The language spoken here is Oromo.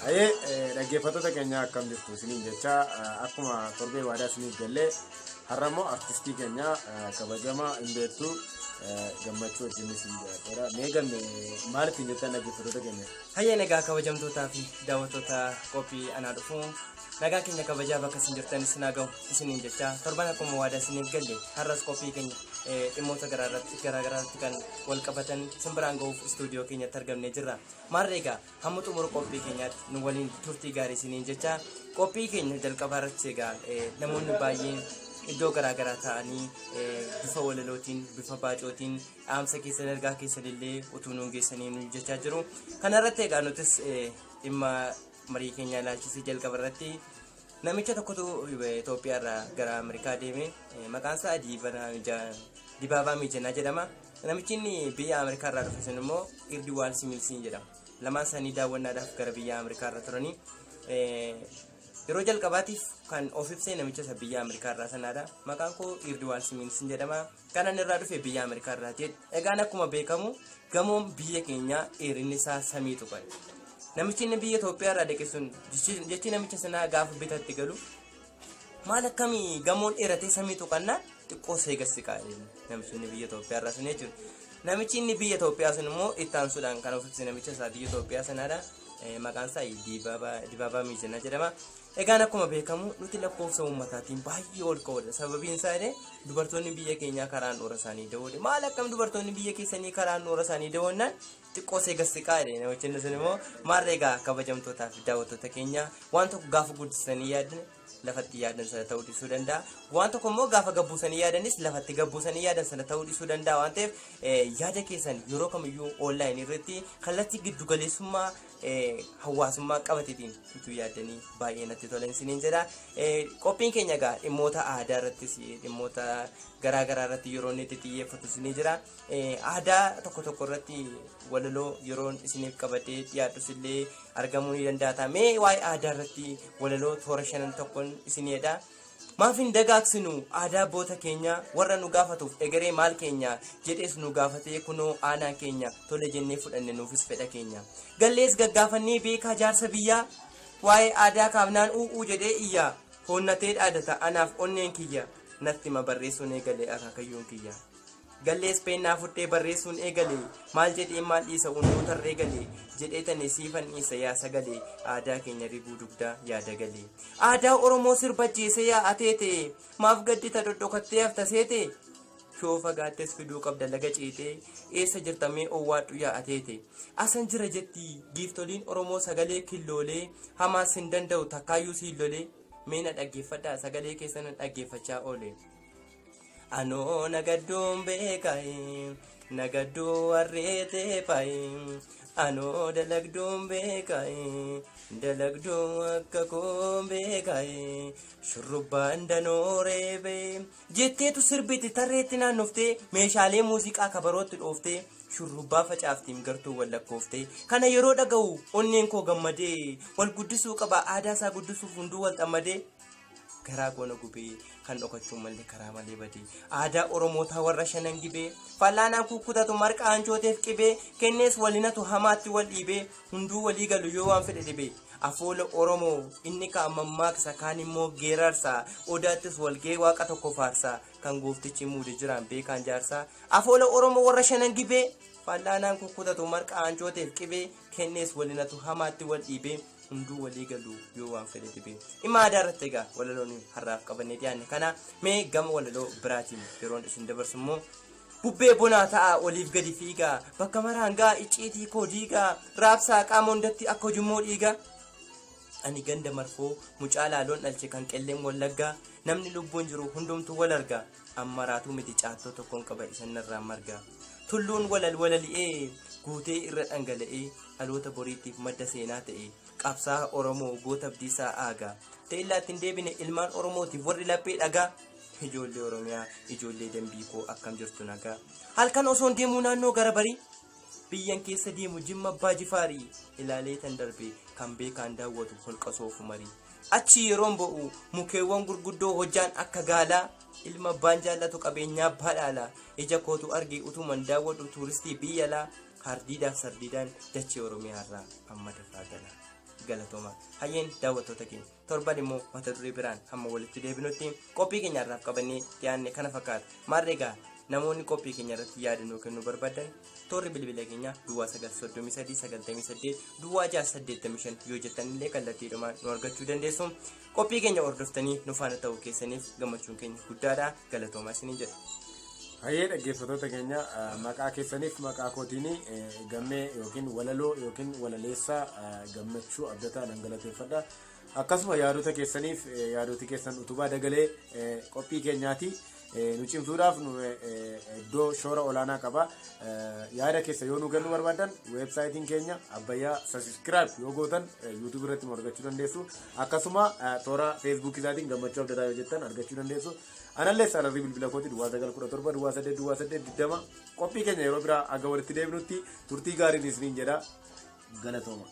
Aye, dhaggeeffattoota keenya akkam jirtu isiniin jecha akkuma torbee waadaa isiniif galle har'ammoo artistii keenya kabajamaa hin beektu gammachuu wajjin isin jira. Meegamne maal ittiin jettan dhaggeeffattoota keenya? Hayyee nagaa kabajamtootaa fi daawwattoota qophii anaa dhufu nagaa keenya kabajaa bakka isin jirtan isin hagahu isiniin jecha torban akkuma waadaa isiniif galle har'as qophii keenya dhimmoota garaagaraatti kan wal qabatan simbiraan ga'uuf istuudiyoo keenyatti argamnee jirra. Maarree egaa hamma xumura qophii keenyaatti nu waliin turtii gaarii isiniin jecha qophii keenya jalqabaa irratti egaa namoonni baay'een iddoo garaagaraa ta'anii bifa walalootiin bifa baacootiin dhaamsa keessan ergaa keessan illee utuu nuun geessanii nu jechaa jiru. Kana irratti egaa nutis dhimma marii keenya ilaalchisee jalqaba irratti namicha tokkotu Itoophiyaa irraa gara Ameerikaa deeme maqaan isaa Dibaabaa Miijanaa jedhama. Namichi inni biyya Ameerikaa irraa dhufe sun immoo Irdiwaal Similsiin jedhama. Lamaan isaanii daawwannaadhaaf gara biyya Ameerikaa irra turanii yeroo jalqabaatiif kan of ibsee namicha isa biyya Ameerikaa irraa sanaadha. Maqaan koo Irdiwaal Similsiin jedhama. Kanan irraa dhufe biyya Ameerikaa irraati. Egaan akkuma beekamu gamoon biyya keenyaa dheerinni isaa samii tuqan. Namichi inni biyya Itoophiyaa irraa dhaqe sun jechi namicha sanaa gaafa bitatti galu maal akkamii gamoon dheeratee samii tuqannaa xiqqoo seegassi qaadhe namichi inni biyya Itoophiyaa irraa sun jechuudha. Namichi inni biyya Itoophiyaa sun immoo ittaansuudhaan kan of ibse namicha isaa biyya Itoophiyaa sanaadha. Maqaan isaa Dibaabaa Miijanaa jedhama. Egaan akkuma beekamu nuti lakkoofsa uummataatiin baay'ee ol ka'uudha. Sababiin isaa dubartoonni biyya keenyaa karaan dhoora isaanii dawoodhe. Maal akkam dubartoonni biyya keessanii karaan dhoora isaanii dawoonnaan xiqqoo seegassi qaadhe namichi inni sun immoo maarree egaa kabajamtootaa fi daawwattoota keenya waan tokko gaafa guddisanii yaadan lafatti yaadan sana ta'uu dhiisuu danda'a. Waan tokko immoo gaafa gabbuusanii yaadanis lafatti gabbuusanii yaadan sana ta'uu dhiisuu danda'a waan ta'eef yaada keessan yeroo kamiyyuu onlaayinii irratti kallattii giddu galeessummaa hawaasummaa qabateetiin utuu yaadanii baay'ee natti tolan isiniin jedha. Qophiin keenya egaa dhimmoota aadaa irrattis dhimmoota garaagaraa irratti yeroo inni itti xiyyeeffatu isinii jira. Aadaa tokko irratti walaloo yeroo isiniif qabatee dhiyaadhus illee argamuu ni danda'a. Mee waa'ee aadaa irratti walaloo toora 5 tokkoon isiniidha. Maaf hin dagaagsinu aadaa abboota keenya warra nu gaafatuuf egeree maal keenya jedhees nu gaafatee kunoo aanaa keenya tole jennee fudhanne nuufis fedha keenya. Gallees gaggaafannee beekaa jaarsa biyyaa waa'ee aadaa kaafnaan u'uu jedhee iyyaa hoonnatee dhaadata anaaf onneen kiyya natti ma barreessuun eegalee akaakayyuun kiyya. Gallees peennaa fudhee barreessuun eegalee maal jedhee maal dhiisa hunduu tarree galee jedhee tane siifan dhiisa yaa sagalee aadaa keenya ribuu dugdaa yaada galee. Aadaa Oromoo sirba jeese yaa ateete maaf gaddita dhodhokattee haftaseete shoo fagaattes fiduu qabda laga ciitee eessa jirtamee owwaadhu yaa ateete. Asan jira jetti giiftoliin Oromoo sagalee killoolee hamaas hin danda'u takkaayyuu siin lolee meena dhaggeeffadhaa sagalee keessan dhaggeeffachaa oole. Anoo nagaddoon beekaye nagaddoo warreetee faye anoo dalagdoon beekaye dalagdoo akka koon beekaye shurrubbaan danoo reebee jetteetu sirbiti tarreetti naannoftee meeshaalee muuziqaa kabarootti dhooftee shurrubbaa facaaftiin gartuu wal lakkooftee kana yeroo dhaga'u onneen koo gammadee wal guddisuu qaba aadaa isaa guddisuuf hunduu wal xammadee garaa goona gubee kan dhokachuun malee karaa malee badee aadaa Oromootaa warra 5 gibee fallaanaan kukkutatu marqa aancooteef qibee kennees walinatu hamaatti wal dhiibee hunduu walii galu yoo waan fedhe dhibee afoola Oromoo inni kaan mammaaksa kaan immoo geerarsaa odaattis walgee waaqa tokko faarsaa kan gooftichi muude jiraan beekaan jaarsaa afoola Oromoo warra 5 gibee fallaanaan kukkutatu marqa aancooteef qibee kennees walinatu hamaatti wal dhiibee hunduu walii galu yoo waan fedhe dhibee. Dhimma aadaa irratti egaa walaloon har'aaf qabannee dhiyaanne kana mee gama walaloo biraatiin yeroon isin dabarsu immoo bubbee bonaa ta'a oliif gadi fiigaa bakka maraangaa icciitii koo diigaa raabsaa qaama hundatti akka hojummoo dhiigaa. Ani ganda marfoo mucaa laaloon dhalche kan qelleen wallaggaa namni lubbuun jiru hundumtuu wal argaa amma raatuu miti caattoo tokkoon qaba isan irraan margaa. Tulluun walali'ee guutee irra dhangala'ee dhaloota boriitiif madda seenaa ta'e qabsaa Oromoo goota abdiisaa aagaa teellaatti hin deebine ilmaan Oromootiif warri laphee dhagaa ijoollee Oromiyaa ijoollee dambii koo akkam jirtu nagaa halkan osoon deemuu naannoo gara barii biyyan keessa deemu jimma abbaa jifaarii ilaalee tan darbe kan beekaan daawwatu holqa soofu marii achi yeroon bo'u mukeewwan gurguddoo hojjaan akka gaalaa ilma abbaan jaallatu qabeenyaa badhaala ija kootu arge utuman daawwadhu tuuristii biyyalaa hardiidhaaf sardiidaan dachee Oromiyaa irraa amma dafaa gala galatooma. Hayyeen daawwattoota keenya torban immoo mata duree biraan hamma walitti deebinutti qophii keenya irraaf qabannee dhiyaanne kana fakkaata. Maal egaa namoonni qophii keenya irratti yaadannoo kennuu barbaadan toorri bilbila keenya duwwaa 933 duwwaa 685 yoo jettanillee kallattiidhumaan nu argachuu dandeessu. Qophii keenya hordoftanii nu faana ta'uu keessaniif gammachuun keenya guddaadha. Galatoomaa isiniin jedha. Hayyee dhaggeeffattoota keenya maqaa keessaniif maqaa kootiin gammee yookiin walaloo yookiin walaleessaa gammachuu abdataa nan galateeffadha. Akkasuma yaadota keessaniif yaadoti keessan utubaa dagalee qophii keenyaati. Nu cimsuudhaaf nu iddoo shoora olaanaa qaba. Yaada keessa yoo nu galuu barbaadan weebsaayitiin keenya Abbayyaa subscribe yoo gootan YouTube irratti nu argachuu dandeessu. Akkasuma toora Facebook isaatiin gammachuu abdataa yoo jettan argachuu dandeessu. Anallee sararri bilbila kooti duwwaa 917 duwwaa 8 qophii keenya yeroo biraa aga walitti deebinutti turtii gaariin isiniin jedha. Galatooma.